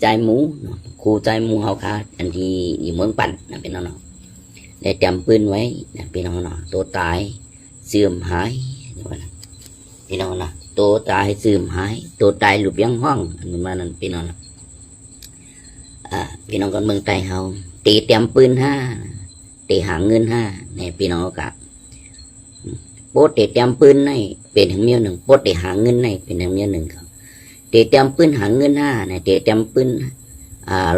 ใจหมูครูใจหมูเฮาค่ะอันที่อยู่เมืองปั่นนะพี่น้องเนาะได้เตรียมปืนไว้นะพี่น้องเนาะตัวตายเสื่อมหายพี่น้องเนาะตัวตายเสื่อมหายตัวตายหลุดยังห้องอันนี้มานั่นพี่น้องเนาะพี่น้องคนเมืองใต้เฮาตีเตรียมปืนตีหาเงินเนี่ยพี่น้องกะโป๊ดตีเตรียมปืนในเป็นทั้งเมียหนึ่งโป๊ดตีหาเงินในเป็นทั้งเมียหนึ่งครับตีเตรียมปืนหาเงินเนี่ยตีเตรียมปืน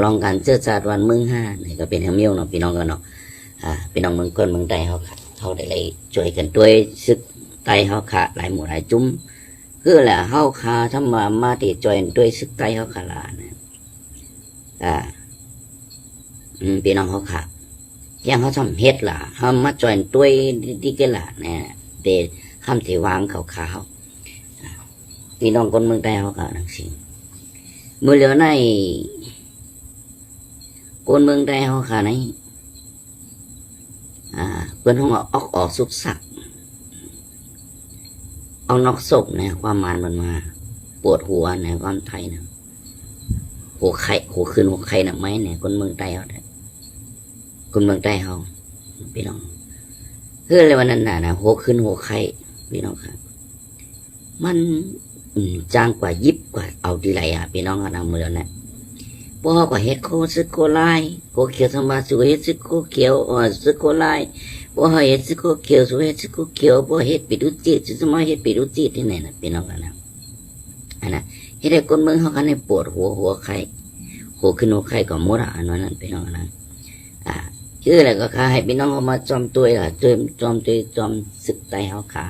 ลองการเชื่อชาติวันเมืองเนี่ยก็เป็นทั้งเมียเนาะพี่น้องกันเนาะพี่น้องเมืองคนเมืองใต้เฮาค่ะเขาได้เลยช่วยกันด้วยซึกใต้เฮาค่ะหลายหมู่หลายจุ้มคือแหละเฮาค่ะทำมาตีช่วยด้วยซึกใต้เฮาค่ะล่ะนะพี่น้องเขาค่ะยังเขาทำเฮ็ดล่ะเขามาจอยด้วยดีกันล่ะเนี่ยเดคำที่วางเขาขาวพี่น้องคนเมืองใต้เขาค่ะนังสิมือเหลือในคนเมืองใต้เขาค่ะในเพื่อนเขาออกสุกสักเอานอกศพเนี่ยความมันมาปวดหัวในความไทยนะหัวไข่หัวคืนหัวไข่หนักไหมเนี่ยคนเมืองใต้เขาคนเมืองใต้เขาพี่น้องคืออะไรวันนั้นนะหัวคืนหัวไข่พี่น้องครับมันจ้างกว่ายิบกว่าเอาดีไรพี่น้องกันเอาเมืองเนี่ยพวกเขาก็เฮ็ดโคซึกโคไลโคเขียวธรรมะสุเฮ็ดซึกโคเขียวซึกโคไลพวกเขาเฮ็ดซึกโคเขียวสุเฮ็ดซึกโคเขียวพวกเฮ็ดปิดุจิตสมัยเฮ็ดปิดุจิตที่ไหนนะพี่น้องกันนะอันนั้นเฮ็ดให้คนเมืองเขากันในปวดหัวไข่หัวขึ้นหัวไข่ก็หมดอันนั้นพี่น้องนะชื่ออะไรก็ค่ะให้พี่น้องเขามาจอมตัวล่ะจอมศึกไตเขาค่ะ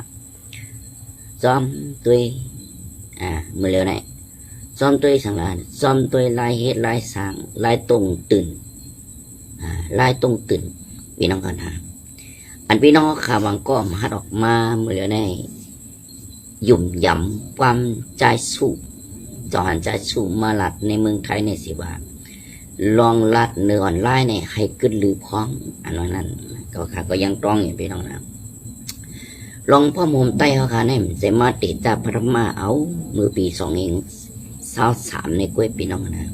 จอมตัวมือเร็วไหนจอมตัวสังหารจอมตัวลายเฮ็ดลายสางลายตรงตื่นลายตรงตื่นพี่น้องกันนะอันพี่น้องข่าววังก็มาออกมามือเร็วไหนหยุ่มยำความใจสู้จอหันใจสู้มาหลัดในเมืองไทยในสิบาลองลัดเนื้ออ่อนไล่เนี่ยให้ขึ้นหรือพร้อมอันนั้นก็ค่ะก็ยังต้องอย่างพี่น้องนะลองพ่อมุมใต้เขาค่ะเนี่ยจะมาติดตาพระมาเอามือปี2023ในกล้วยพี่น้องนะ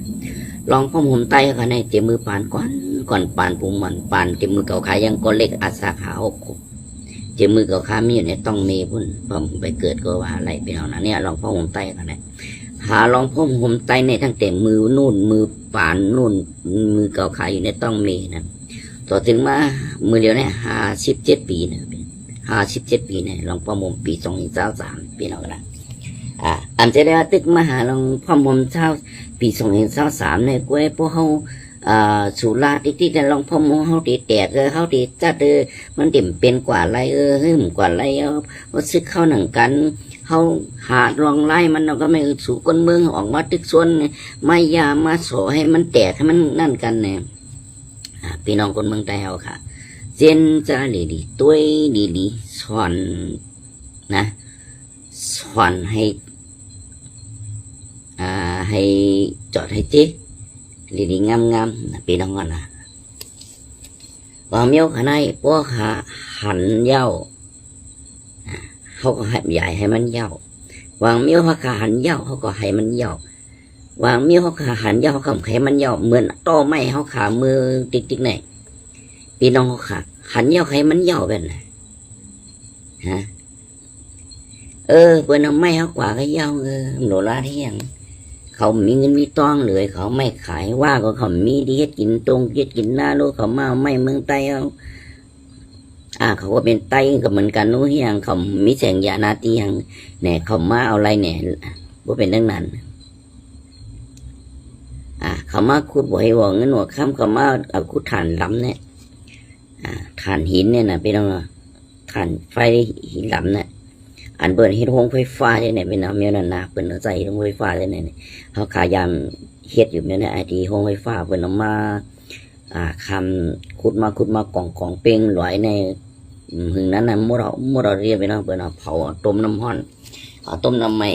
ลองพ่อมุมใต้เขาค่ะเนี่ยเจมือปานก่อนปานปุ่มมันปานเจมือเก่าขายังก็เล็กอาสาขาเจมือเก่าขามีอยู่ในต้องมีพุ่นพอไปเกิดก็ว่าอะไรพี่น้องนะเนี่ยลองพ่อมุมใต้เขาเนี่ยหาลองพ่อมุมใต้ในทั้งแต่มือนู่นมือป่านนู่นมือเก่าขายอยู่ในต้องมีนะต่อถึงมามือเดียวเนี่ย57 ปีนะ57 ปีเนี่ยลองพ่อมุมปี2023ปีน้องนะอันจะได้ตึกมาหาลองพ่อมุมเช้าปี2023เนี่ยก้วยพวกเขาสุราที่แต่ลองพ่อมุมเขาตีแตกเขาตีจัดมันเต็มเป็นกว่าไรกว่าไรว่าซึกเข้าหนังกันเขาหาลองไล่มันเราก็ไม่สู่คนเมืองออกมาตึกส่วนไม่ยามาโสให้มันแตกให้มันนั่นกันเนี่ยพี่น้องคนเมืองใต้เขาค่ะเจนจะดีตัวดีสอนนะสอนให้จอดให้เจ๊ดีงามพี่น้องกันนะว่าเมียวขนาดพวกหันเย้าเขาก็ให้ใหญ่ให้มันเย้าวางเมียวเขาหันเย้าเขาก็ให้มันเย้าวางเมียวเขาหันเย้าเขาก็ให้มันเย้าเหมือนโตไม้เขาขามือติ๊กไหนพี่น้องเขาหันเย้าให้มันเย้าแบบไหนฮะเพื่อนเอาไม้เขากว่าก็เย้าโหลละที่ยังเขามีเงินมีต้องเลยเขาไม่ขายว่าก็เขามีดีเฮ็ดกินตรงเฮ็ดกินหน้าลูกเขามาไม่เมืองใต้เอาเขาว่าเป็นไต้ก็เหมือนกันนู้นยังเขามีแสงยานาตียังเนี่ยเขามาเอาอะไรเนี่ยว่าเป็นเรื่องนั้นเขามาขุดบ่อยว่าเงินหัวค่ำเขามาเอาขุดถ่านล้ำเนี่ยถ่านหินเนี่ยนะพี่น้องถ่านไฟหินล้ำเนี่ยอันเปิดเฮ็ดโรงไฟฟ้าเนี่ยเป็นน้ำเมียนันนาเปิดเอาใจโรงไฟฟ้าเนี่ยเขาขายามเฮ็ดอยู่เนี่ยไอทีโรงไฟฟ้าเปิดเอามาคำขุดมากองเป้งลอยในหึงนั้นนะมดเราเรียกไปเนาะเปิดเอาเผาต้มน้ำห้อนต้มน้ำไม้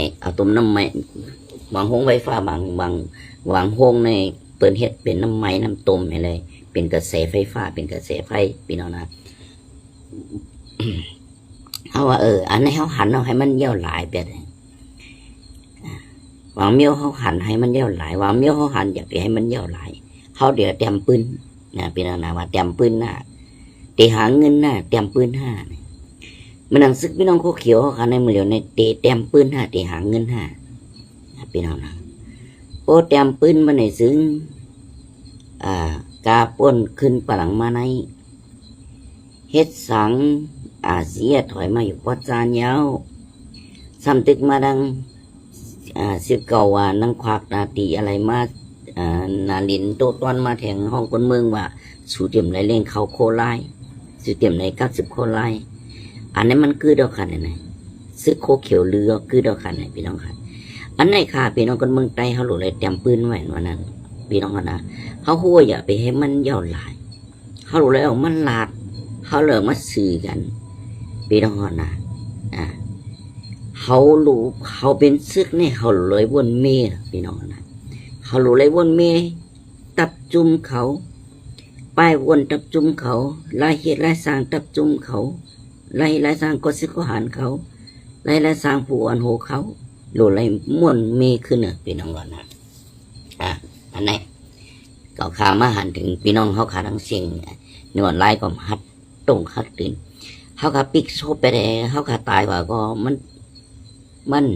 บางห้องไฟฟ้าบางห้องในเปิดเฮ็ดเป็นน้ำไม้น้ำต้มอะไรเป็นกระแสไฟฟ้าเป็นกระแสไฟพี่น้องนะเขาว่าอันนี้เขาหันเอาให้มันเยี่ยวหลายแบบ วางเมียวเขาหันให้มันเย้าหลายวางเมียวเขาหันอยากให้มันเย้าหลายเขาเดี๋ยวเตรียมปืนนะพี่น้องนะว่าเตรียมปืนหน้าตีหาเงินหน้าเตรียมปืนห้ามันนังซึกพี่น้องเขาเขียวเขาในมือเดียวในเตรียมปืนห้าตีหาเงินห้าพี่น้องนะโอ้เตรียมปืนมาในซึ้งกาป่นขึ้นปลังมาในเฮ็ดสังเสียถอยมาอยู่ปัจจานยาวซ้ำตึกมาดังสิบเก่าว่านังควักนาตีอะไรมานาลินโตตอนมาแทงห้องคนเมืองว่าสู่เตรียมไรเล่งเขาโคไลสู่เตรียมไร90โคไลอันนี้มันคือดอกขันไหนซื้อโคเขียวเรือคือดอกขันไหนพี่น้องค่ะอันไหนค่ะพี่น้องคนเมืองใต้เขาหลุดเลยเตรียมปืนไว้วันนั้นพี่น้องกันนะเขาหัวอย่าไปให้มันย่อหลายเขาหลุดเลยออกมันลาดเขาเลิกมาสื่อกันพี่น้องกันนะเขารู้เขาเป็นซึกเนี่ยเขาเลยวนเมย์พี่น้องนะเขารู้เลยวนเมย์ตับจุ่มเขาป้ายวนตับจุ่มเขาลายเหตุลายสร้างตับจุ่มเขาลายสร้างกสิกหารเขาลายสร้างผู้อันโหเขารู้เลยม่วนเมย์ขึ้นพี่น้องก่อนนะอันไหนก็ขามาหันถึงพี่น้องเขาขาทั้งเสียงนวลลายก็หัดตรงหัดตื่นเขาขาปิกโซไปเลยเขาขาตายกว่าก็มัน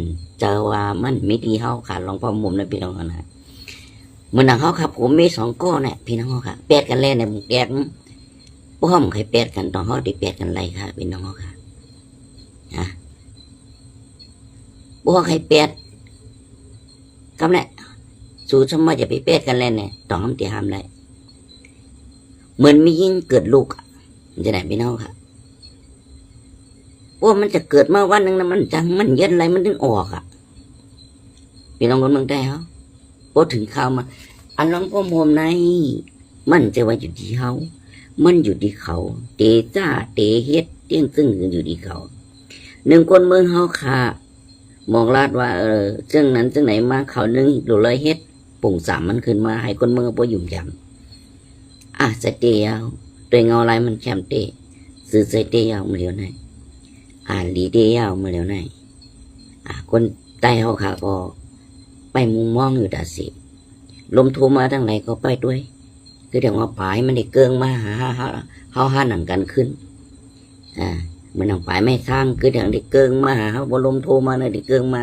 เจอว่ามันไม่ดีเขาขาลองพอมุมนะพี่น้องนะเมื่อนั้นเขาขับผมมี2 ก้อนเนี่ยพี่น้องเขาค่ะแปดกันเล่นในมุกแดงป้อมใครแปดกันตอนเขาได้แปดกันไรค่ะพี่น้องเขาค่ะป้อใครแปดกำเนี่ยสู่สมัยจะไปแปดกันเล่นเนี่ยต้องทำตีห้ามเลยเหมือนมียิ่งเกิดลูกจะไหนพี่น้องค่ะว่ามันจะเกิดมาวันหนึ่งนะมันเย็นอะไรมันถึงออกพี่น้องคนเมืองใต้เขาพอถึงข่าวมาอันน้องพ่อโมมในมันจะว่าอยู่ที่เขามันอยู่ที่เขาเตจ้าเตเฮ็ดเตี้ยงซึ่งอยู่ที่เขา1 คนเมืองเขาค่ะมองลาดว่าซึ่งนั้นซึ่งไหนมาเขานึงดูเลยเฮ็ดปุ่งสามมันขึ้นมาให้คนเมืองพอยุ่มยำสเตียวตัวเงาอะไรมันแคมเตซื้อสเตียวมาเร็วไหนลีเดียวมาแล้วไงคนใต้เขาขาก็ไปมุมมองอยู่ดาสิลมทูมาทางไหนก็ไปด้วยคือเดี๋ยวว่าปลายมันได้เกิงมาหาเขาหาหนังกันขึ้นมันหนังปลายไม่สร้างคือเดี๋ยวได้เกิงมาหาเขาบนลมทูมาเนี่ยได้เกิงมา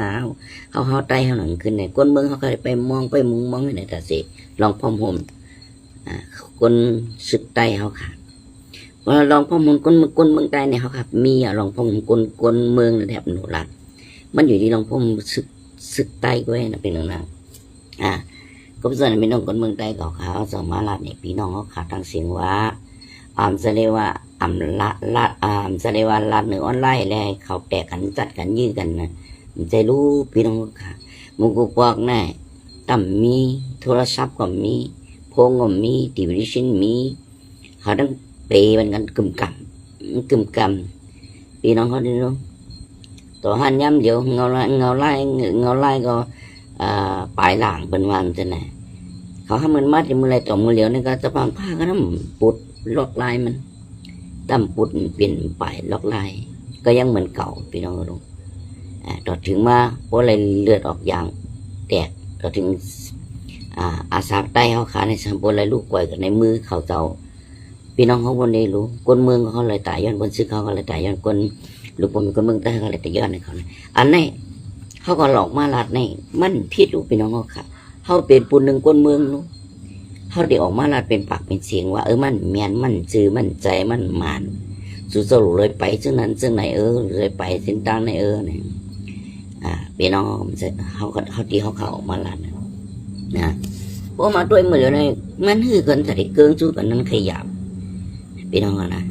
เขาใต้เขาหนังขึ้นเนี่ยคนเมืองเขาก็ไปมองไปมุมมองในดาสิลองพร้อมห่มคนสึกใต้เขาขาลองพ่อมงคนเมืองใต้เนี่ยเขาครับมีลองพ่อมงคนเมืองในแถบหนูรักมันอยู่ที่ลองพ่อมศึกใต้ก็นะเป็นหนึ่งนะก็ส่วนเป็นน้องคนเมืองใต้ก็เขาสมาลาดเนี่ยพี่น้องเขาขาดทางเสียงว่าจะเรียกว่าจะเรียกว่าลาดเหนือออนไลน์เลยเขาแตกกันจัดกันยื้อกันนะมันจะรู้พี่น้องค่ะมุกพวกนี่ต่ำมีโทรศัพท์ก็มีพงก็มีทีวีชินมีเขาต้องปีมันกันกึ่มกำพี่น้องเขาดีรู้ตัวหันย้ำเดียวเงาไล่ก็ปลายหลังเป็นวันจะไหนเขาให้มันมัดมือไรต่อมือเหลียวนี่ก็จะพังผ้าก็น้ำปุดล็อกลายมันตั้มปุดเปลี่ยนปลายล็อกลายก็ยังเหมือนเก่าพี่น้องก็รู้ต่อถึงมาเพราะอะไรเลือดออกยางแตกต่อถึงอาสาใต้เขาขาในสัมปอะไรลูกไก่กับในมือเขาเจ้าพี่น้องเขาคนได้รู้คนเมืองเขาเลยตายย้อนคนซื้อเขาก็เลยตายย้อนคนลูกผมเป็นคนเมืองใต้เขาเลยตายย้อนในเขาอันนี้เขาก็หลอกมาลาดในมันพิษลูกพี่น้องเขาค่ะเขาเป็นปุ่นหนึ่งคนเมืองนู้เขาได้ออกมาลาดเป็นปากเป็นเสียงว่ามันเมียนมันจือมันใจมันหมานสุดสรุปเลยไปซึ่งนั้นซึ่งไหนเลยไปเส้นทางในเนี่ยพี่น้องเขาที่เขาออกมาลาดนะพวกมาด้วยมือเลยมันหื้อกันแต่เกินสู้กันนั้นขยับพี่น้องนะ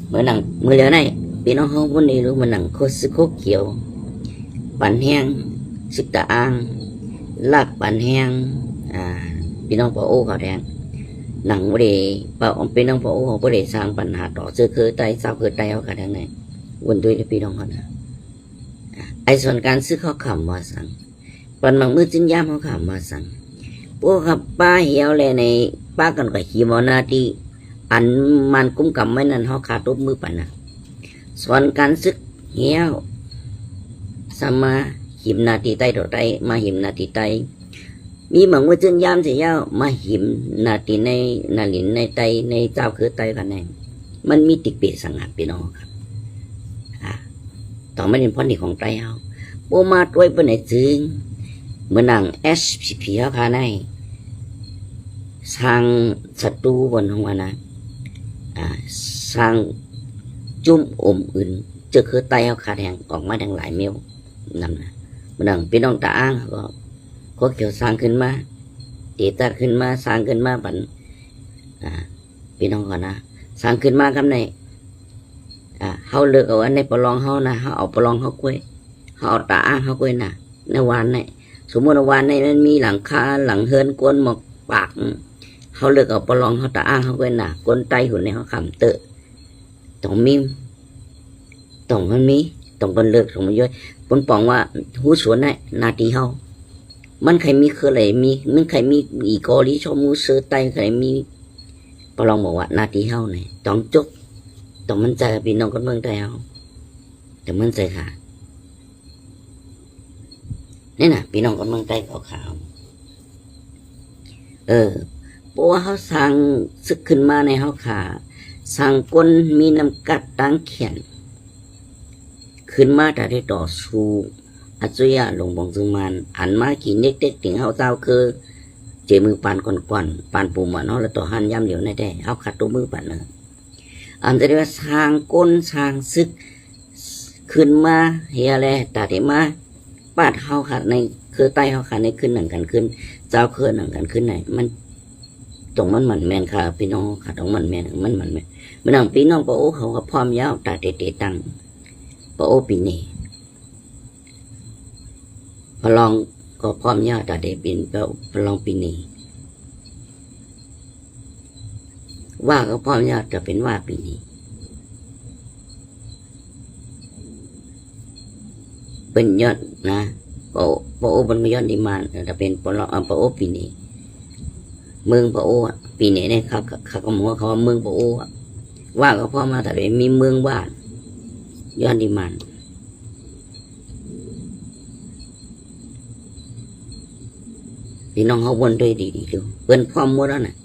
เมื่อหนังมือเหลือไหนพี่น้องเขาคนนี้รู้มันหนังโคสโคเขียวปั่นแห้งสิกตาอ่างลากปั่นแห้งพี่น้องปะโอ้เขาแดงหนังบริปะพี่น้องปะโอ้เขาบริสร้างปัญหาต่อเสื้อคือไตสาวคือไตเขาขาแดงไหนวนด้วยพี่น้องเขานะไอ้ส่วนการซื้อเขาขำมาสั่งปันบางมือจิ้นย่ำเขาขำมาสั่งพวกขับป้าเหี่ยวเลยในป้ากันกับขี่มอนาที่อันมันกุ้มกับไม่นั่นเขาขาดรบมือปันนะส่วนการซึกเหี่ยว sama hiểm na tì tay đổ tay mà hiểm na tì tayมีหมังว่าจึงยามเสียยาวมาหิมนาทีในนาลินในไตในเจ้าคือไตกันแน่มันมีติเปียสังหารพี่น้องครับต่อไม่เป็นพ้นที่ของไตเอาโบมาด้วยเป็นไหนจึงเมื่อนัง SPP เขาพาในสร้างศัตรูบนของวันนะสร้างจุ่มอมอื่นเจอคือไตเขาขาดแหงออกมาดังหลายเมลนั่นนะเมื่อนังพี่น้องตาอ้างก็เกี่ยวสร้างขึ้นมาตีตัดขึ้นมาสร้างขึ้นมาบันพี่น้องก่อนนะสร้างขึ้นมาคำไหนเขาเลือกเอาอันในปลองเขานะเขาเอาปลองเขากล้วยเขาเอาตาอ้างเขากล้วยนะในวันไหนสมมติวันไหนมันมีหลังคาหลังเฮินกวนหมอกปากเขาเลือกเอาปลองเขาตาอ้างเขากล้วยนะกวนไตหุ่นในเขาขำเตะต้องมีต้องมันมีต้องเป็นเลือกของมันย่อยปนปองว่าหูสวนไหนนาทีเขามันใครมีคืออะไรมีมันใครมีอีกอลิชมูเสือไตใครมีปลองบอกว่านาทีเฮาเนี่ยต้องจบต้องมั่นใจพี่น้องคนเมืองไทยเฮาแต่มั่นใจค่ะนี่นะพี่น้องคนเมืองไทยขาวเพราะว่าเขาสร้างซึกขึ้นมาในเฮาขาสร้างก้นมีน้ำกัดตั้งเขียนขึ้นมาแต่ได้ต่อสู้อาจุยะลงบงซึมันอันมากี่เน็กๆถึงเฮาเจ้าคือเจมือปานก่อนปานปูมันเนาะแล้วต่อหันย่ำเหลียวในได้เอาขัดตัวมือปานเนาะอันจะเรียกว่าสร้างก้นสร้างซึกขึ้นมาเฮียแลตาเดมาปาดเฮาขัดในคือใต้เฮาขัดในขึ้นหนังกันขึ้นเจ้าคือหนังกันขึ้นไหนมันตรงมันแมนค่ะพี่น้องค่ะตรงมันแมนมันแมนมันนั่งพี่น้องปะโอเขาก็พร้อมยาวตาเตะตังปะโอปีนี้พลองก็พร้อมยาตาเดบินพลองปีนี้ว่าก็พร้อมยาจะเป็นว่าปีนี้เป็นยอดนะปะโอเป็นยอดดีมานจะเป็นปลองปะโอปีนี้เมืองปะโอปีนี้เนี่ยเขาก็บอกว่าเขาเมืองปะโอว่าก็พร้อมมาแต่เดมีเมืองว่านยอดดีมานพี่น้องเขาวนด้วยดีๆดูเพื่อนพร้อมหมดแล้วนะ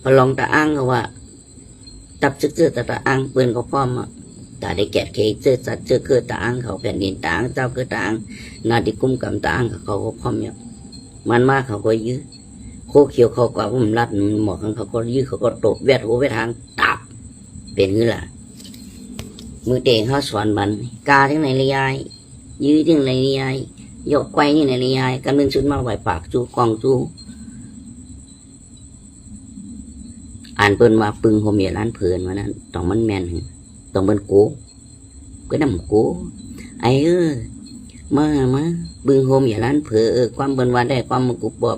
พอลองตาอ้างก็ว่าตับซึกเจอตาอ้างเพื่อนก็พร้อมอ่ะแต่ได้แกะเคเจอสัตว์เจอคือตาอ้างเขาแผ่นดินตาอ้างเจ้าคือตาอ้างนาดิกุมกับตาอ้างเขาก็พร้อมเนี่ยมันมากเขาก็ยื้อโคเขียวเขาก็อุ้มรัดหมอกเขาก็ยื้อเขาก็ตบแวดหัวแวดทางตับเป็นคือล่ะมือเต่งเขาสอนมันกาที่ไหนเลยยายยื้อที่ไหนเลยยายยกไกวนี่ในนิยายกันเป็นชุดมาไหวปากจูกองจูอ่านเปิ้นว่าปึงหัวเมียร้านเพลินมานั้นต้องมันแมนต้องเป็นโก้ก็นำโก้ไอ้มาปึงหัวเมียร้านเพลินความเปิ้นว่าได้ความมันกุบบอก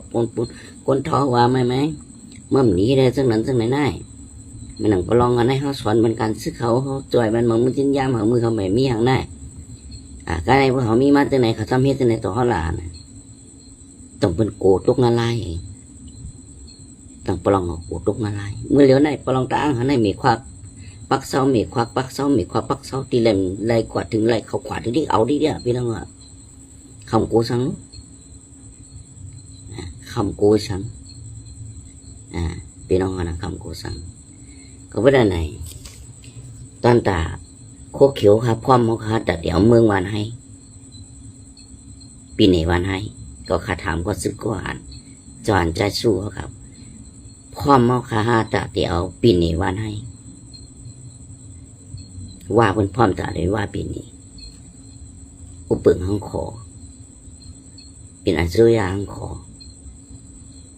คนท้อว่าไหมมั่มนี้ได้ซึ่งนั้นซึ่งไหนได้มันหนังประลองกันให้เขาสอนเป็นการซื้อเขาจ่อยมันมือจิ้นยามเขามือเขาไม่มีอย่างได้cái này họ mi mắt thế nàyเขาทำเฮ็ดthế nàyต่อเขาหลานต้องเป็นโกตกงานลายต้องปลองโกตกงานลายเมื่อเหลียวในปลองตาเขาในมีควักปักเสามีควักปักเสามีควักปักเสาตีเล่มไล่กวาดถึงไล่เขาขวาดถึงที่เอาดีเดียวพี่น้องอ่ะคำโกสังคำโกสังพี่น้องนะคำโกสังก็ไม่ได้ไหนตอนตาโคเขียวครับพร้อมเขาค่ะแต่เดี๋ยวเมืองวันให้ปีไหนวันให้ก็ขาถามก็ซื้อก็อ่านจอนใจสู้ครับพร้อมเขาค่ะแต่เดี๋ยวปีไหนวันให้ว่าเป็นพร้อมแต่เลยว่าปีนี้อุปึงห้องขอเป็นอันซื้อยาห้องขอ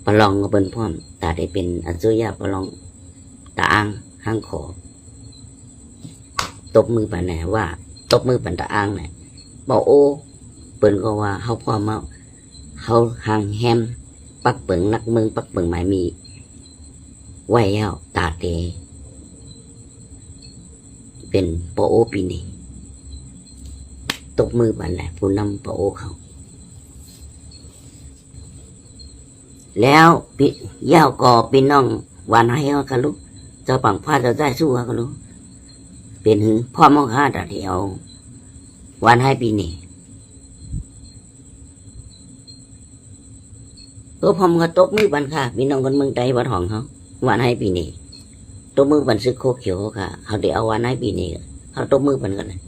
ประลองก็เป็นพร้อมแต่ได้เป็นอันซื้อยาประลองตาอ้างห้างขอตบมือปันไหนว่าตบมือปันตาอ้างไหนบอกโอ้เปิ้นก็ว่าเขาพอมาเขาห่างแฮมปักเปิงนักมึงปักเปิงหมายมีไหวแล้วตาเตเป็นปอโอปีนี้ตบมือปันไหนผู้นำปอโอเขาแล้วพี่ยาวก่อพี่น้องวันให้เขากันลูกเจ้าปังพาเจ้าได้สู้เขากันลูกเป็นหือพ่อมองหาแต่เดียว วันให้ปีนี้ตัวพอมก็ตบมือบันค่ะพี่น้องคนเมืองไทยบ้านห้องเขาวันให้ปีนี้ตบมือบันซึกโคเขียวค่ะเขาเดี๋ยวเอาวันให้ปีนี้เขาตบมือบันกันเลย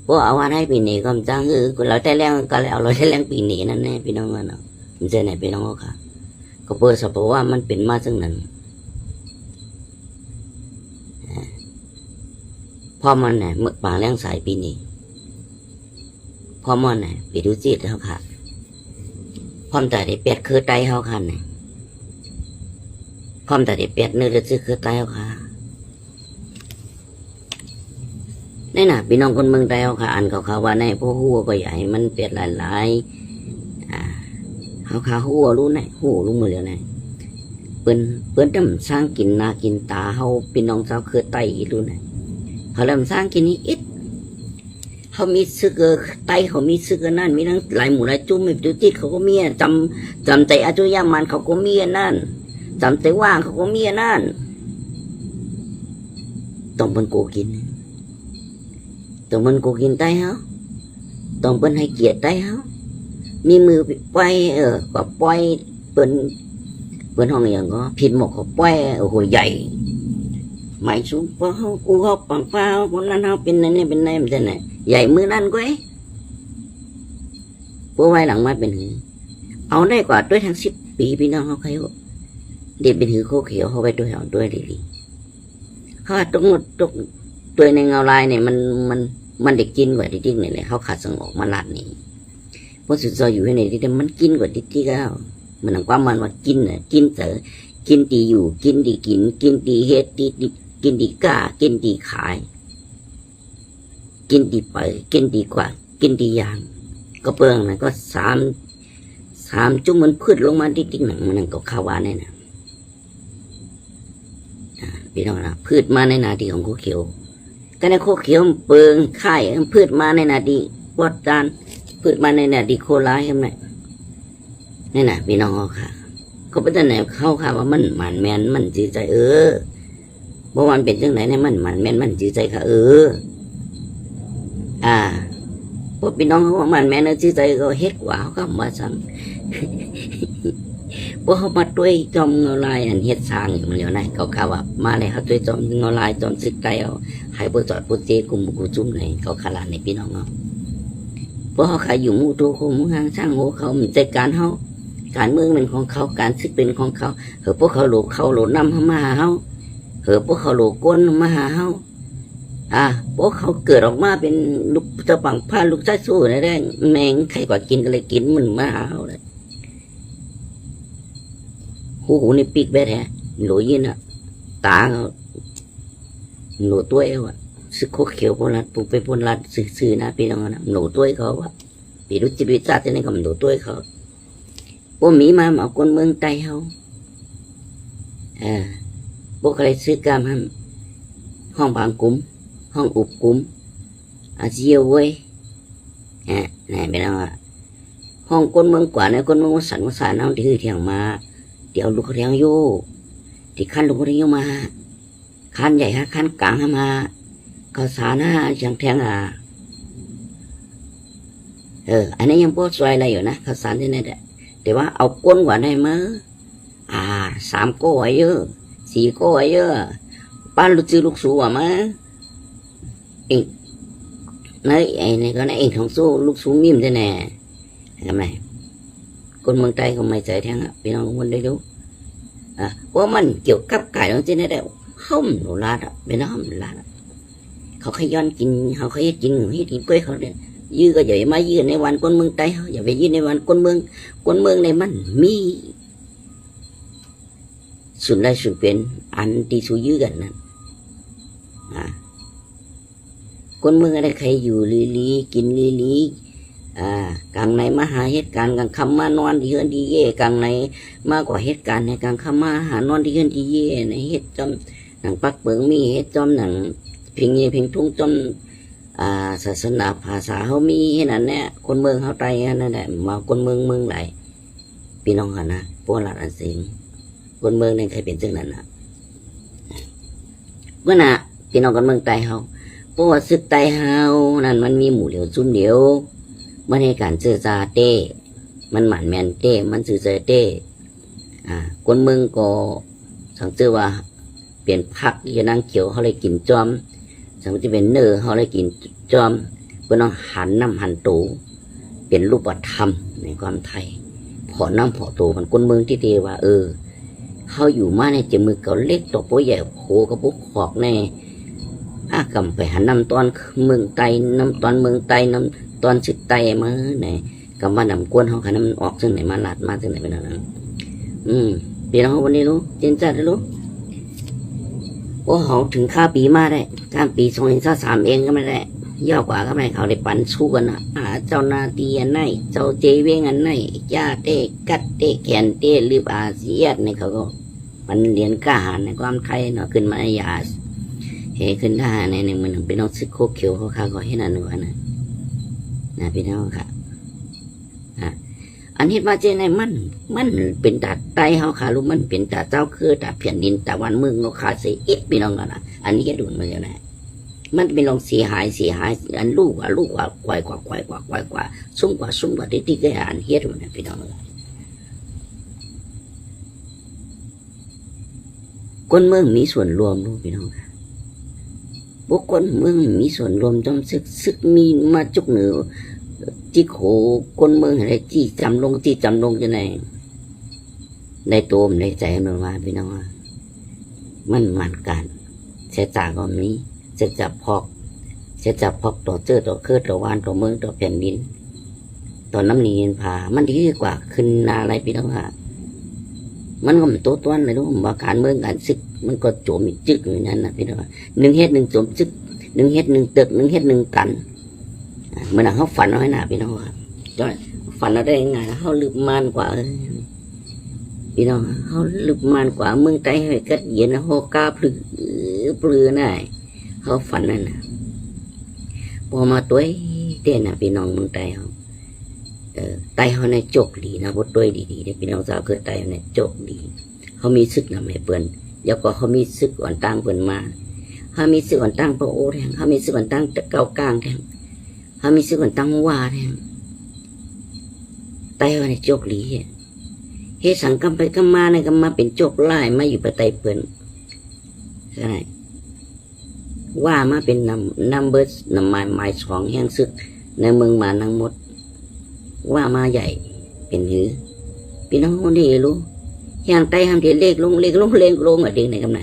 พวกเอาวันให้ปีนี้ก็มันจ้างเราได้แรงก็แล้วเราได้แรงปีนี้นั่นแน่พี่น้องกันเนาะมันจะไหนพี่น้องเขาค่ะก็เพื่อสภาวะมันเป็นมาซึ่งนั้นพ่อมันเนี่ยเมื่อป่าแรงสายปีนี้พ่อมันเนี่ยไปดูจิตเขาค่ะพร้อมแต่ได้เป็ดคือไตเขาคันเนี่ยพร้อมแต่ได้เป็ดเนื้อจะซื้อคือไตเขาค่ะนี่น่ะพี่น้องคนเมืองไทยเขาค่ะอันเขาว่าในพวกหัวก็ใหญ่มันเป็ดหลายเขาหัวรู้ไหนหัวรู้มือเดียวไหนเปิ้นจำสร้างกินนากินตาเขาพี่น้องสาวคือไตรู้ไหนเขาเริ่มสร้างกินนี้อิดเขามีซึกไตเขามีซึกนั่นมีทั้งหลายหมู่หลายจุ่มมีจุดจิตเขาก็มีจำใจอาจุยามันเขาก็มีนั่นจำใจว่างเขาก็มีนั่นต้องเป็นกูกินต้องเป็นกูกินไตเขาต้องเป็นให้เกียรติไตเขามีมือไปก็ปล่อยเป็นห้องอย่างก็ผิดหมกเขาปล่อยโอ้โหใหญ่ไม่สูงเพราะเขากูเขาปังฟ้าคนนั้นเขาเป็นนั่นเป็นนั่นเป็นนั่นใหญ่มือนั่นก็พวกไว้หลังมาเป็นหือเอาได้กว่าด้วยทั้ง10 ปีพี่น้องเขาใครเด็กเป็นหือโคเขียวเขาไปด้วยเอาด้วยดีๆเขาตรงตัวในเงาลายเนี่ยมันเด็กกินกว่าที่เนี่ยเลยเขาขาดสงบมาลาดนี่เพราะสุดซอยอยู่ในที่มันกินกว่าที่ก็มันหนังความมันว่ากินน่ะกินเสอกินดีอยู่กินดีกินกินดีเฮ็ดดีกินดีกล้ากินดีขายกินดีไปกินดีกว่ากินดีอย่างก็เปลืองนะก็สามจุ่มมันพืชลงมาดิ๊กหนังมันนั่งก็ข้าวหวานเนี่ยนะพี่น้องนะพืชมาในนาทีของโคเขียวก็ในโคเขียวเปลืองไข่พืชมาในนาทีวัดจานพืชมาในนาทีโคร้ายใช่ไหมนี่นะพี่น้องเขาค่ะก็เป็นแต่ไหนเข้าค่ะว่ามันแมนมันจืดใจเพราะมันเป็นจังไหนเนี่ยมันแมนมันจืดใจค่ะพวกพี่น้องเขาว่ามันแมนจืดใจก็เฮ็ดกว่าเขาก็มาซ้ำพวกเขามาด้วยจอมเงาลายอันเฮ็ดสร้างอยู่มันเดียวนะเขาข่าวว่ามาเลยเขาด้วยจอมเงาลายจอมซึกใจเอาให้พวกจอดพวกเจกุมกุจุ่มในเขาขลาดในพี่น้องเขาพวกเขาขายอยู่มู่ตัวโคมู่ห้างสร้างโหเขาเหมือนใจการเขาการเมืองเป็นของเขาการซึกเป็นของเขาพวกเขาโหลนำเขามาหาเขาพวกเขาโหลก้นมาหาเขาพวกเขาเกิดออกมาเป็นลูกจะปังผ้าลูกชายสู้ได้แมงใครกว่ากินก็เลยกินมันมาหาเขาเลยหูนี่ปีกแบดแฮะหลุยยินตาเขาหนูตัวซึกโคเขียวพลัดปุกไปพลัดซื่อนะพี่น้องนะหนูตัวเขาปีรุจิตวิจารณ์นี่ก็หนูตัวเขาพวกมีมาเอาคนเมืองไทยเขาพวกใครซื้อกามห้องบางกุ้มห้องอุบกุ้มเจียวเว้ยนี่เป็นอะไรห้องคนเมืองกว่าเนี่ยคนเมืองสันวสานเอาที่เที่ยงมาเดี๋ยวลูกเรียงอยู่ที่ขั้นลูกเรียงมาขั้นใหญ่ฮะขั้นกลางมาเขาสารช่างแทงอันนี้ยังพวกสวยอะไรอยู่นะเขาสารที่นี่แหละแต่ว่าเอาก้นกว่าได้มั้ย3 โก้ไว้เยอะ4 โก้ไว้เยอะป้าลูกซื้อลูกสูว่ามั้ยเองไอ้นี่ก็นะเองของสู้ลูกสูมิ่มได้แน่ทำไมคนเมืองไทยเขาไม่ใจแทงพี่น้องคนได้ดูว่ามันเกี่ยวกับไก่ตรงที่นี่ได้ห้มหนูลาดเป็นห้มลาดเขาขย้อนกินเขาขย้อนกินให้กินกล้วยเขาเนี่ยยื้อก็อย่ามายื้อในวันคนเมืองไทยเขาอย่าไปยื้อในวันคนเมืองในมันมีส่วนใดส่วนเป็นอันที่สู้ยื้อกันนั่นคนเมืองอะไรใครอยู่ลีกินลีกลางในมาหาเหตุการณ์กลางคำมานอนที่เฮือนที่เย่กลางในมากกว่าเหตุการณ์ในกลางคำมาหานอนที่เฮือนที่เย่ในเหตุจอมหนังปักเปิงมีเหตุจอมหนังเพียงเย่เพียงทุ่งจอมศาสนาภาษาเขามีนั่นแหละคนเมืองเขาไตนั่นแหละมาคนเมืองไหลพี่น้องกันนะพวกหลักอันสิงคนเมืองในใครเป็นเช่นนั้นนะเมื่อน่ะพี่น้องคนเมืองไตเขา เพราะว่าซึกไตเฮานั่นมันมีหมู่เหลียวซุ่มเดียวมันในการเจอจาเต้มันหมันแมนเต้มันซื่อเจอเต้คนเมืองก็สังเจอว่าเปลี่ยนพักที่จะนั่งเขียวเขาเลยกินจอมสังจะเป็นเนื้อเขาเลยกินจอมเพื่อต้องหันน้ำหันตูเป็นรูปธรรมในความไทยพอน้ำพอตูมันคนเมืองที่เทว่าเขาอยู่มาในเจมือเก่าเล็กตัวโป้ใหญ่โหกระปุกขอกในกำไปหันน้ำตอนเมืองไตน้ำตอนเมืองไตน้ำตอนสึกไตมาไหนกำว่าน้ำกวนเขาขนาดมันออกซึ่งไหนมาหลัดมาซึ่งไหนเป็นอะไรพี่น้องวันนี้รู้เจนจัดรู้ว่าเขาถึงข้าปีมาได้ข้ามปี2023เองก็ไม่ได้ย่อกว่าก็ไม่เขาได้ปั่นสู้กันเจ้านาตีอันไหนเจ้าเจเวงอันไหนย่าเตะกัดเตะแขนเตะลืบอาเซียนในเขาก็มันเรียนกล้าหาญในความไทยเนาะขึ้นมาในยาเฮขึ้นได้ในหนึ่งมันเป็นน้องซึกโคเขียวเขาข้าก็ให้นั่นหนึ่งนะพี่น้องค่ะอันนี้มาเจในมันเป็นตาไตเขาขาลูกมันเป็นตาเจ้าคือตาเพียนดินตาวันเมืองเขาขาเสียอิดพี่น้องกันนะอันนี้ก็ดูมันอยู่นะมันเป็นลองเสียหายอันลูกกว่าควายกว่าสุ่มกว่าที่ก็อ่านเฮ็ดมันพี่น้องคนเมืองมีส่วนรวมลูกพี่น้องค่ะบุคคลเมืองมีส่วนรวมต้องซึกมีมาจุกเหนือที่โขคนเมืองอะไรที่จำลงจะไหนในตัวมันในใจมันมาพี่น้องมันการเสียจากก็มีเสียจับพอกต่อเจอต่อเคิดต่อวานต่อเมืองต่อแผ่นดินต่อน้ำนีนผามันดีกว่าขึ้นนาอะไรพี่น้องค่ะมันก็มันโตต้นเลยรู้ว่าการเมืองการซึกมันก็โจมจึกอยู่นั่นนะพี่น้องหนึ่งเฮ็ดหนึ่งโจมซึกหนึ่งเฮ็ดหนึ่งตึกหนึ่งเฮ็ดหนึ่งกันเมื่อเขาฝันเอาให้หนาพี่น้องครับจอยฝันเอาได้ยังไงเขาลืมมันกว่าพี่น้องเขาลืมมันกว่าเมืองไทยให้กัดเย็นนะเขากล้าปลือได้เขาฝันนั่นนะพอมาตัวเต้นนะพี่น้องเมืองไทยเขาไตเขาในโจกดีนะบทด้วยดีๆพี่น้องสาวเกิดไตในโจกดีเขามีซึกนำให้เปิ้นแล้วก็เขามีซึกอ่อนตั้งเปิ้นมาเขามีซึกอ่อนตั้งพระโอแทงเขามีซึกอ่อนตั้งตะเกากลางแทงเขามีซึกอ่อนตั้งว่าแทงไตเขาในโจกดีเฮสังกำไปกำมาในกำมาเป็นโจกไล่มาอยู่ไปไตเปิ้นใช่ว่ามาเป็นนำเบิร์ดนำไม้สองแห่งซึกในเมืองมานังหมดว่ามาใหญ่เป็นหือพี่น้องคนที่รู้แห่งไตห้ามเทียนเลขลงอ่ะดึงในกำไหน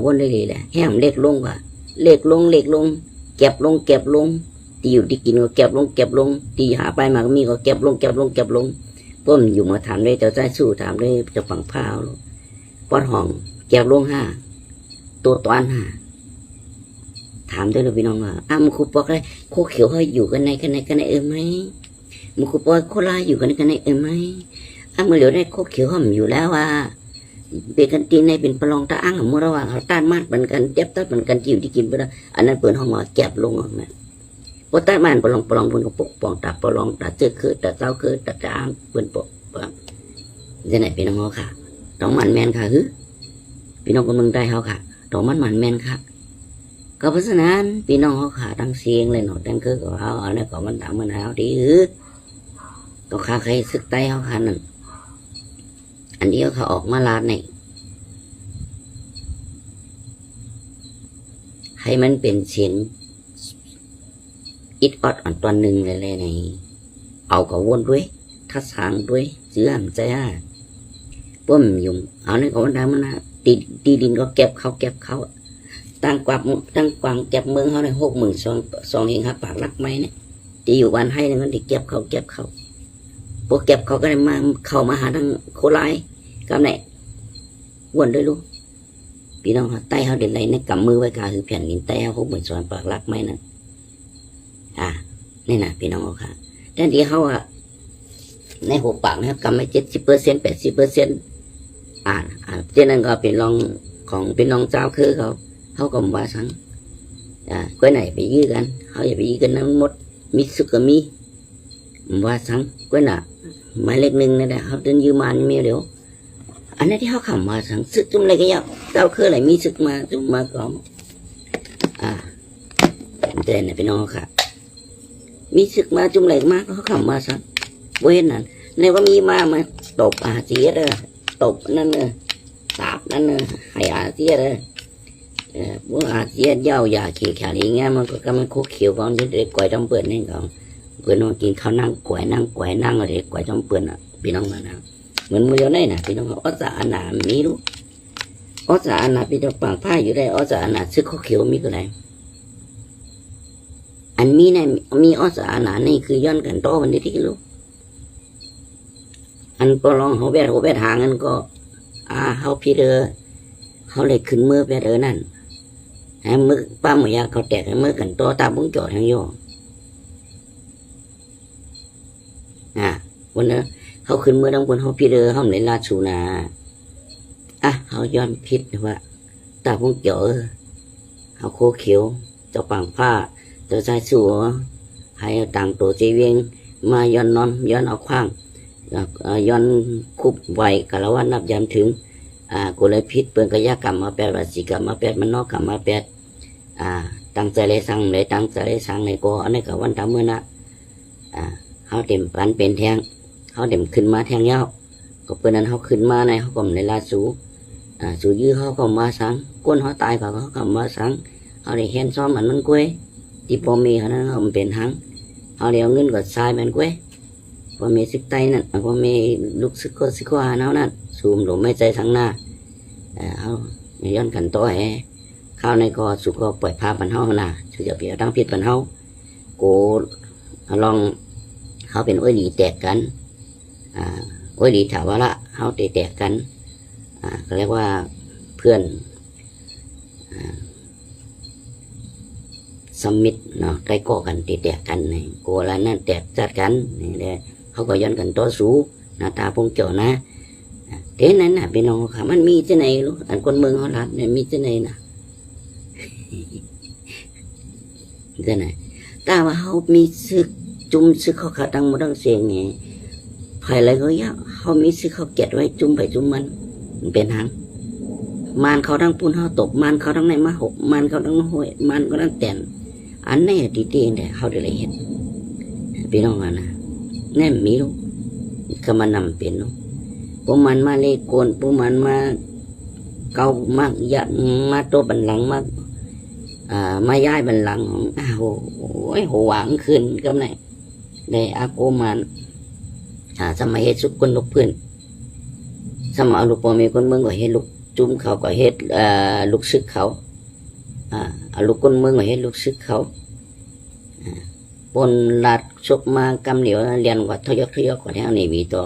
วันได้เลยแหละแห่งเลขลงว่าเลขลงเก็บลงตีอยู่ที่กินก็เก็บลงตีหาไปมาก็มีก็เก็บลงต้มอยู่มาถามเลยเจ้าใจสู้ถามเลยจะฝังผ้าปอดห้องเก็บลงตัวตอนถามด้วยเลยพี่น้องว่ามึงครูปอกอะไรโคเขียวเขาอยู่กันในไหมมึงครูปอกโคลาอยู่กันในไหมมึงเหลียวได้โคเขียวเขาอยู่แล้วว่าเป็นกันตีในเป็นปลองตาอ้างของมัวระหว่างเขาต้านมาดเหมือนกันเจ็บตัดเหมือนกันจิ้วที่กินไปแล้วอันนั้นเปิดห้องมาเก็บลงออกมาพอต้านมาดปลองเปิดกระปุกปองตาปลองตาเจือคือตาเต้าคือตาจ้ามเปิดปกจะไหนพี่น้องเขาค่ะต้องมันแมนค่ะพี่น้องคนเมืองใต้เขาค่ะต้องมันแมนค่ะก็เพราะฉะนั้นพี่น้องเขาขาตั้งเสียงเลยหนอตั้งคือของเขาอันนี้ก็มันต่างมันเอาดีก็ขาใครซึกไตเขาขานั่นอันนี้เขาออกมาลาดนี่ให้มันเป็นเสียงอิดออดอ่อนตอนหนึ่งเลยในเอากับวนด้วยทัดสางด้วยเสื่อมใจปุ่มยุ่งเอาในของมันได้มันตีดินก็เก็บเขาตั้งกวางเก็บเมืองเขาใน62,000 เองครับปากรักไม้เนี่ยที่อยู่บ้านให้นั่นก็ที่เก็บเขาพวกเก็บเขาก็ได้มาเข้ามาหาทางโคไลกับไหนวนด้วยลูกพี่น้องเขาไต้เขาเด็ดไรในกำมือไว้กาคือแผ่นดินไต้เขา62,000 ปากรักไม้นั่นนี่นะพี่น้องเขาค่ะแต่ที่เขาในหัวปากนะครับกำไม่70% 80%เจ้านั่นก็เป็นรองของเป็นน้องเจ้าคือเขาก็ว่าสังก้อยไหนไปยื้อกันเขาอย่าไปยื้อกันนั้นหมดมีสึกก็มีว่าสังก้อยหน่ะหมายเลข1นั่นแหละเขาเดินยืมมันมีเดี๋ยวอันนี้ที่เขาขำว่าสังสึกจุ่มอะไรก็ยังเจ้าคืออะไรมีสึกมาจุ่มมาก่อน แต่เนี่ยพี่น้องค่ะมีศึกมาจุ่มแหลกมากเขาขำมาซะบ่เห็นนั่นในว่ามีมาตบอาเจียเด้อตบนั่นเด้อสาบนั่นเด้อให้อาเจียเด้อพวกอาเจียเย้าอย่าขี้แข็งอย่างเงี้ยมันก็มันคุกเขียวก่อนจะได้ก่อยต้องเปิดนี่ก่อนเปิดน้องกินข้าวนั่งก่อยนั่งอะไรก่อยต้องเปิดอ่ะพี่น้องนะเหมือนมือเดียวได้น่ะพี่น้องอ้อสาอันหนามีรู้อ้อสาอันหนาพี่น้องปังผ้าอยู่ได้อ้อสาอันหนาซึกคุกเขียวมีก็ได้อันมีเนี่ยมีอ้อสาอันหนานี่คือย้อนกันโตมันที่รู้อันก็ลองเขาแบดหางันก็เขาพี่เด้อเขาเลยขึ้นมือแบดนั่นให้มือป้าหมอยาเขาแตกให้มือกันโตตาบุ้งจ่อทั้งโยวันนั้นเขาขึ้นมือดังบนเขาพี่เด้อเขาเลยลาสูนาเขาย้อนพิษว่าตาบุ้งจ่อเขาโคเขียวเจ้าปังผ้าเจ้าชายสัวให้ต่างตัวเจเวียงมาย้อนนอนย้อนเอาขว้างย้อนคุบไวกะละวันนับยามถึงกูเลยพิษเปิงกะยากรรมมาแปดวัดสิกรรมมาแปดมันนอกกรรมมาแปดตั้งใจเลยสั่งเลยตั้งใจเลยสั่งเลยก็อันนี้กับวันทำเมื่อนะเขาเต็มปันเป็นแทงเขาเต็มขึ้นมาแทงยาวก็เปิดนั้นเขาขึ้นมาในเขาก็ในลาสูสูยื้อเขาก็มาสั่งก้นเขาตายเขาก็มาสั่งเขาได้เห็นซ้อมอันมันกุ้ยที่พอมีเขานั้นเขาเป็นหังเขาเดี๋ยวเงินก็ทรายมันกุ้ยพอมีสิกไตนั่นพอมีลูกสิกก็สิกว่าเนานั่นซูมหลงไม่ใจทั้งหน้าเขาย้อนกันโตแห่ข้าวในก็สุก็ปล่อยพาปันเฮาหน้าสุจะเปียตั้งพิษปันเฮาโกลองเขาเป็นอ้อยหลีแตกกันอ้อยหลีถาวรเขาแตกกันก็เรียกว่าเพื่อนสมิธเนาะใกล้ก่อกันแตกกันนี่โกละนั่นแตกจัดกันนี่แหละเขาก็ย้อนกันโตสูหน้าตาพงเจ้านะเท่นั้นน่ะพี่น้องค่ะมันมีที่ไหนลูกอันคนเมืองเขาลัดเนี่ยมีที่ไหนน่ะที่ไหนแต่ว่าเขามีซึกจุ่มซึกเขาขาดังหมดทั้งเสียงไงภายไรก็ยากเขามีซึกเขาเก็บไว้จุ่มไปจุ่มมันเป็นหางมันเขาทั้งปูนเขาตบมันเขาทั้งในมาหกมันเขาทั้งห้วยมันเขาทั้งแต่นอันนี้ตีเนี่ยเขาได้เลยเห็นพี่น้องนะแน่มีลูกก็มานำเป็นลูกพวกมันมาเล่โกนพวกมันมาเกามากยัดมาโตบันหลังมาย้ายบันหลังของหัวหวางขึ้นก็ไหนได้อาโกมันสมัยเฮ็ดสุกคนลูกเพื่อนสมัยลูกพ่อแม่คนเมืองก็เฮ็ดลูกจุ่มเขาก็เฮ็ดลูกซึกเขาลูกคนเมืองก็เฮ็ดลูกซึกเขาปนลาดชกมากำเหลียวเรียนกว่าทยกกว่าแถวนี้มีตัว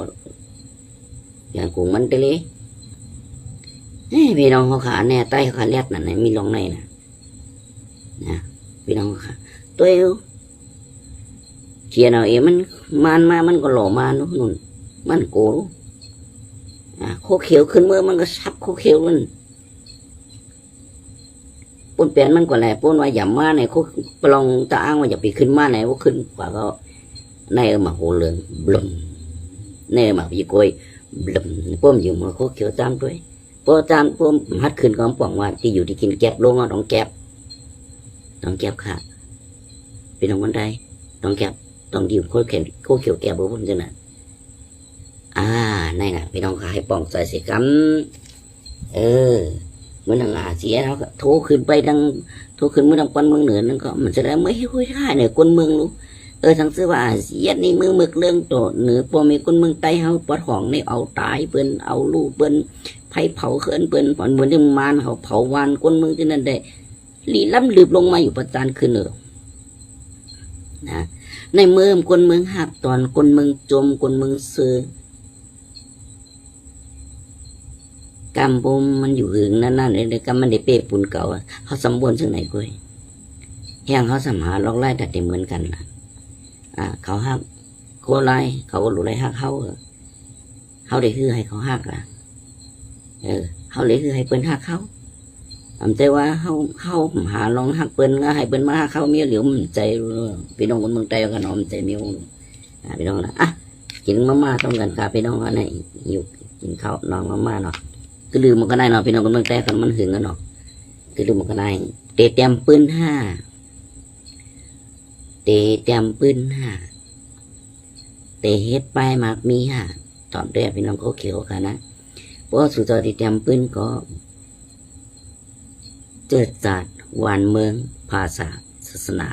อย่างกูมันตะเลยพี่น้องเขาขาแน่ใต้เขาขาเล็ดนั่นมีลงในนะพี่น้องเขาตัวเอวเขียนเอาเองมันก็หล่อมานู่นมันโกรโคเขียวขึ้นเมื่อมันก็ซับโคเขียวมันปนเปลี่ยนมันกว่าไหนปนว่าอย่ามาไหนโคปลองตาอ้างว่าอย่าไปขึ้นมาไหนว่าขึ้นกว่าก็ในมาโหเลืองบลมในมาพี่กอยบลมป้อมอยู่มาโคเขียวตามด้วยป้อมฮัดขึ้นก็ปองว่าที่อยู่ที่กินแก็บลงอ่ะต้องแก็บค่ะเป็นน้องคนใดต้องแก็บต้องดิ่มโคเขียวแก็บบุ้มจังน่ะนี่นะพี่น้องขายป่องใส่เสียกำเมื่อนังเสียเขาโทรขึ้นไปโทรขึ้นเมื่อดังปันเมืองเหนือนั่นก็มันจะได้ไม่ค่อยได้เนี่ยคนเมืองรู้ทั้งเสื้อว่าเสียนี่มือมึกเรื่องโตเหนือพอมีคนเมืองใต้เขาปอดห้องในเอาตายเปิ้นเอาลูกเปิ้นไผ่เผาเขินเปิ้นผ่อนเหมือนที่มานเขาเผาวานคนเมืองที่นั่นได้ลีล้ำลืบลงมาอยู่ประจานขึ้นนะในเมืองคนเมืองหักตอนคนเมืองจมคนเมืองเสือกำบุมมันอยู่หึงนั่นเลยกำมันได้เป๊ะปุ่นเก่าเขาสมบูรณ์ซึ่งไหนกุ้ยแห้งเขาสมหาล็อกไล่แต่เต็มเหมือนกันล่ะเขาหักโคไล่เขาก็หลุดไล่หักเขาได้คือให้เขาหักล่ะเขาเลยคือให้เปิ้นหักเขาแต่ว่าเขาหาลองหักเปิ้นก็ให้เปิ้นมาหักเขาเมียเหลียวมันใจพี่น้องคนเมืองใจกันหนอมใจเมียวพี่น้องนะกินมาต้องกันค่ะพี่น้องว่าไหนอยู่กินข้าวน้องมาเนาะคือลืมมันก็ได้เนาะพี่น้องคนเมืองใจกันมันหึงกันเนาะคือลืมมันก็ได้เตะเต็มปืน5 เตรียมปืนเตเฮ็ดป้ายมากมีตอนแรกพี่น้องเขาเขียวกันนะเพราะสุดท้ายเตรียมปืนก็เจิดจัดวานเมืองภาษาศาสนา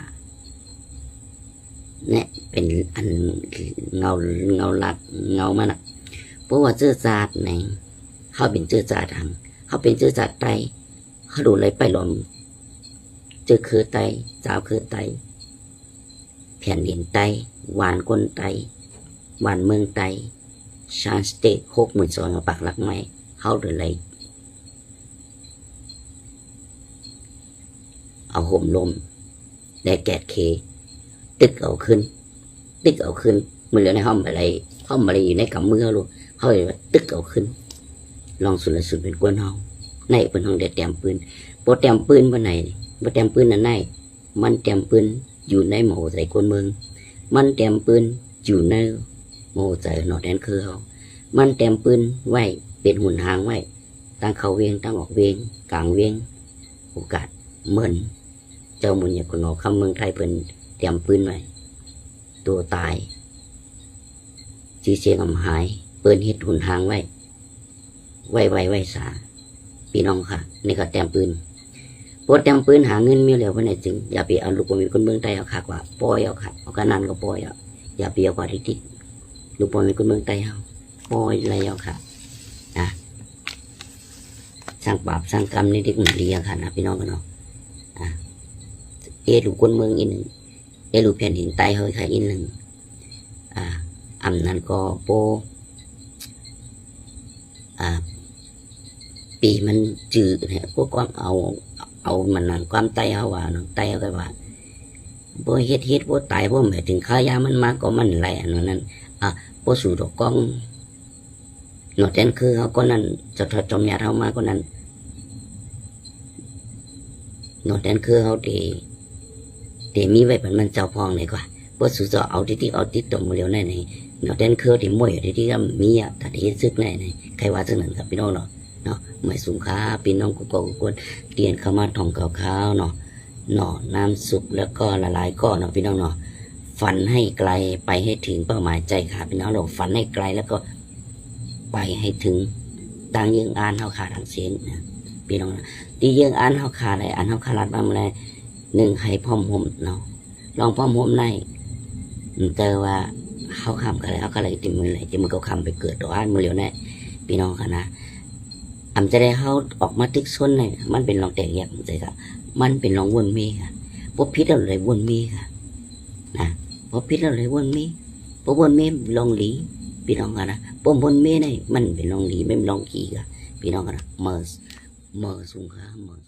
เนี่ยเป็นอันเงาหลักเงามันเพราะว่าเจิดจัดไหนเขาเป็นเจิดจัดทางเขาเป็นเจิดจัดไตเขาดูเลยไปหลอมเจอคือไตเจ้าคือไตแผ่นดินไตวานก้นไตวานเมืองไตชานสเตท62,000 ปากหลักไม้เขาดูเลยเอาห่มลมได้แกดเคตึกเอาขึ้นมือเหลือในห้องอะไรอยู่ในกำมือลูกเขาเลยว่าตึกเอาขึ้นลองสุดละสุดเป็นกวนห้องในเป็นห้องเด็ดเตรียมปืนโปรเตรียมปืนวันไหนโปรเตรียมปืนนั่นไหนมันเตรียมปืนอยู่ในหมู่ใจกวนเมืองมันเตรียมปืนอยู่ในหมู่ใจนอแดนคือเขามันเตรียมปืนไว้เป็นหุ่นหางไว้ตั้งเขาเวียงตั้งออกเวียงกลางเวียงโอกาสเหมือนเจ้ามุนอยากคนออกคำเมืองไทยเพิ่นเตรียมปืนไว้ตัวตายจีเสียงหายเปิ้นเฮ็ดหุ่นหางไว้สาพี่น้องค่ะนี่ก็เตรียมปืนโปรเตรียมปืนหาเงินมีแล้ววันไหนจึงอย่าไปเอาลูกบอลมีคนเมืองไทยเอาค่ะกว่าปล่อยเอาค่ะเอากันนั้นก็ปล่อยเอาอย่าไปเอากว่าที่ลูกบอลมีคนเมืองไทยเอาปล่อยอะไรเอาค่ะนะสร้างบาปสร้างกรรมนี่เด็กหนุ่มดีค่ะนะพี่น้องกันเนาะลูกคนเมืองอีกหนึ่งลูกแผ่นดินใต้เฮ้ยค่ะอีกหนึ่งอำนั้นก็โปปีมันจืดเนี่ยพวกความเอามันนั่นความไตเอาว่าน้องไตเอาไปว่าพวกเฮ็ดพวกตายพวกหมายถึงข้ายามันมาก็มันแหละนั้นพวกสู่ดอกกองหนวดแดนคือเขาก็นั่นจะถอดจอมยาเขามาก็นั่นหนวดแดนคือเขาที่มีไว้เป็นมันเจ้าพองเลยกว่าพวกสู่จะเอาที่เอาติดตรงมาเร็วในหนวดแดนคือที่มวยที่ก็มีแต่ที่ซึกในใครว่าซึกนั่นครับพี่น้องเนาะไม่สูงค้าพี่น้องกุกวนเตียนเข้ามาทองขาวเนาะน้ำสุกแล้วก็ละลายก็เนาะพี่น้องเนาะฝันให้ไกลไปให้ถึงเป้าหมายใจค่ะพี่น้องเราฝันให้ไกลแล้วก็ไปให้ถึงต่างยังอ่านเฮาขาทางเสียงนะพี่น้องที่ยังอ่านเฮาขาอะไรอ่านเฮาขาลัดบ้างอะไรหนึ่งให้พร้อมห่มเนาะลองพร้อมห่มในเจอว่าเขาคำกันแล้วก็เลยติมือเลยจะมือเขาคำไปเกิดตัวอ่านมือเร็วแน่พี่น้องค่ะนะจะได้เขาออกมาตึกซ้นเลยมันเป็นรองแตกแยกใจค่ะมันเป็นรองวนมีค่ะพวกพิษเราเลยวนมีค่ะนะพวกพิษเราเลยวนมีพวกวนมีลองหลีพี่น้องกันนะพวกวนมีนี่มันเป็นรองหลีไม่เป็นรองกีค่ะพี่น้องกันนะเมอร์สูงค่ะเมอร์